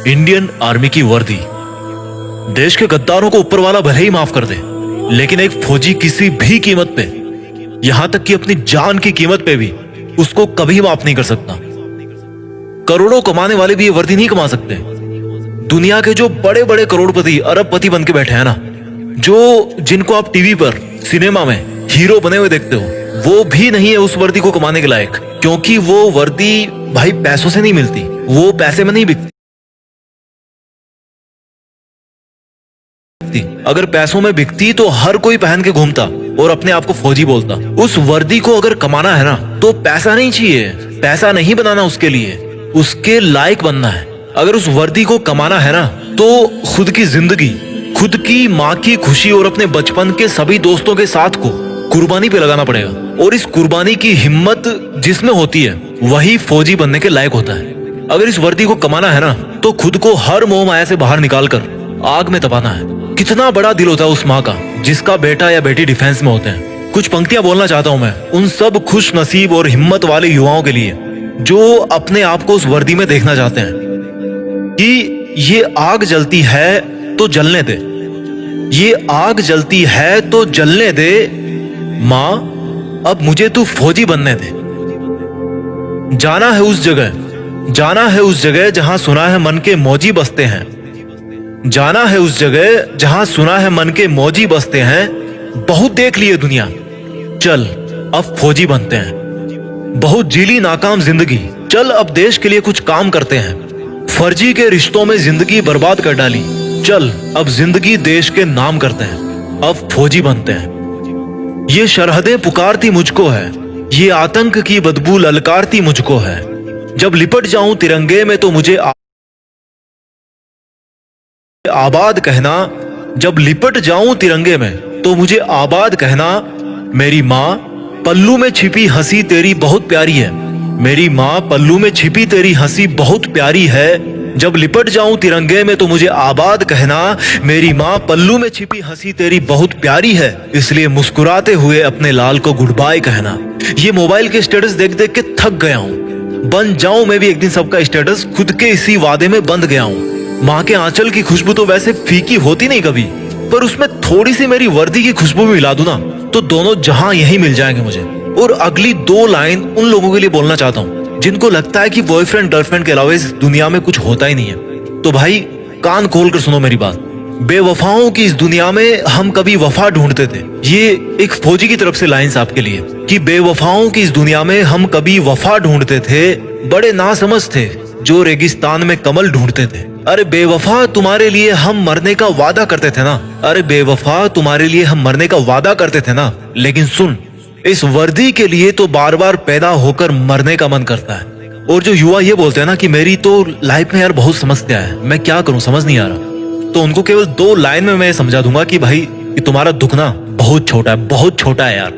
Indian army की वर्दी। देश के गद्दारों को ऊपर वाला भले ही माफ कर दे, लेकिन एक फौजी किसी भी कीमत पे, यहां तक कि अपनी जान की कीमत पे भी उसको कभी माफ नहीं कर सकता। करोड़ों कमाने वाले भी ये वर्दी नहीं कमा सकते। दुनिया के जो बड़े बड़े करोड़पति अरबपति बन के बैठे हैं ना, जिनको आप टीवी पर सिनेमा में हीरो बने हुए देखते हो, वो भी नहीं है उस वर्दी को कमाने के लायक। क्योंकि वो वर्दी भाई पैसों से नहीं मिलती, वो पैसे में नहीं बिकती। अगर पैसों में बिकती तो हर कोई पहन के घूमता और अपने आप को फौजी बोलता। उस वर्दी को अगर कमाना है ना, तो पैसा नहीं चाहिए, पैसा नहीं बनाना उसके लिए, उसके लायक बनना है। अगर उस वर्दी को कमाना है ना, तो खुद की जिंदगी, खुद की माँ की खुशी और अपने बचपन के सभी दोस्तों के साथ को कुर्बानी पे लगाना पड़ेगा। और इस कुर्बानी की हिम्मत जिसमें होती है, वही फौजी बनने के लायक होता है। अगर इस वर्दी को कमाना है ना, तो खुद को हर मोह माया से बाहर निकाल कर आग में तपाना है। कितना बड़ा दिल होता है उस माँ का जिसका बेटा या बेटी डिफेंस में होते हैं। कुछ पंक्तियां बोलना चाहता हूं मैं उन सब खुश नसीब और हिम्मत वाले युवाओं के लिए जो अपने आप को उस वर्दी में देखना चाहते हैं कि ये आग जलती है तो जलने दे, ये आग जलती है तो जलने दे, माँ अब मुझे तू फौजी बनने दे। जाना है उस जगह, जाना है उस जगह जहां सुना है मन के मौजी बसते हैं, जाना है उस जगह जहां सुना है मन के मौजी बसते हैं। बहुत देख लिए दुनिया, चल अब फौजी बनते हैं। बहुत जीली नाकाम जिंदगी, चल अब देश के लिए कुछ काम करते हैं। फर्जी के रिश्तों में जिंदगी बर्बाद कर डाली, चल अब जिंदगी देश के नाम करते हैं। अब फौजी बनते हैं। ये सरहदें पुकारती मुझको है, ये आतंक की बदबू ललकारती मुझको है। जब लिपट जाऊं तिरंगे में तो मुझे आबाद कहना, जब लिपट जाऊं तिरंगे में तो मुझे आबाद कहना। मेरी माँ पल्लू में छिपी हंसी तेरी बहुत प्यारी है, मेरी माँ पल्लू में छिपी तेरी हंसी बहुत प्यारी है। जब लिपट जाऊं तिरंगे में तो मुझे आबाद कहना, मेरी माँ पल्लू में छिपी हंसी तेरी बहुत प्यारी है। इसलिए मुस्कुराते हुए अपने लाल को गुड बाय कहना। ये मोबाइल के स्टेटस देख देख के थक गया हूँ, बन जाऊं मैं भी एक दिन सबका स्टेटस, खुद के इसी वादे में बंध गया हूँ। माँ के आंचल की खुशबू तो वैसे फीकी होती नहीं कभी, पर उसमें थोड़ी सी मेरी वर्दी की खुशबू भी मिला दूं ना, तो दोनों जहां यही मिल जाएंगे मुझे। और अगली 2 लाइन उन लोगों के लिए बोलना चाहता हूँ जिनको लगता है कि बॉयफ्रेंड गर्लफ्रेंड के अलावा इस दुनिया में कुछ होता ही नहीं है। तो भाई कान खोल कर सुनो मेरी बात। बेवफाओं की इस दुनिया में हम कभी वफा ढूंढते थे। ये एक फौजी की तरफ से लाइंस आपके लिए कि बेवफाओं की इस दुनिया में हम कभी वफा ढूंढते थे। बड़े नासमझ थे जो रेगिस्तान में कमल ढूंढते थे। अरे बेवफा तुम्हारे लिए हम मरने का वादा करते थे ना, अरे बेवफा तुम्हारे लिए हम मरने का वादा करते थे ना। लेकिन सुन, इस वर्दी के लिए तो बार बार पैदा होकर मरने का मन करता है। और जो युवा ये बोलते हैं ना कि मेरी तो लाइफ में यार बहुत समस्या है, मैं क्या करूं समझ नहीं आ रहा, तो उनको केवल 2 लाइन में मैं समझा दूंगा कि भाई तुम्हारा दुख ना बहुत छोटा है, बहुत छोटा है यार।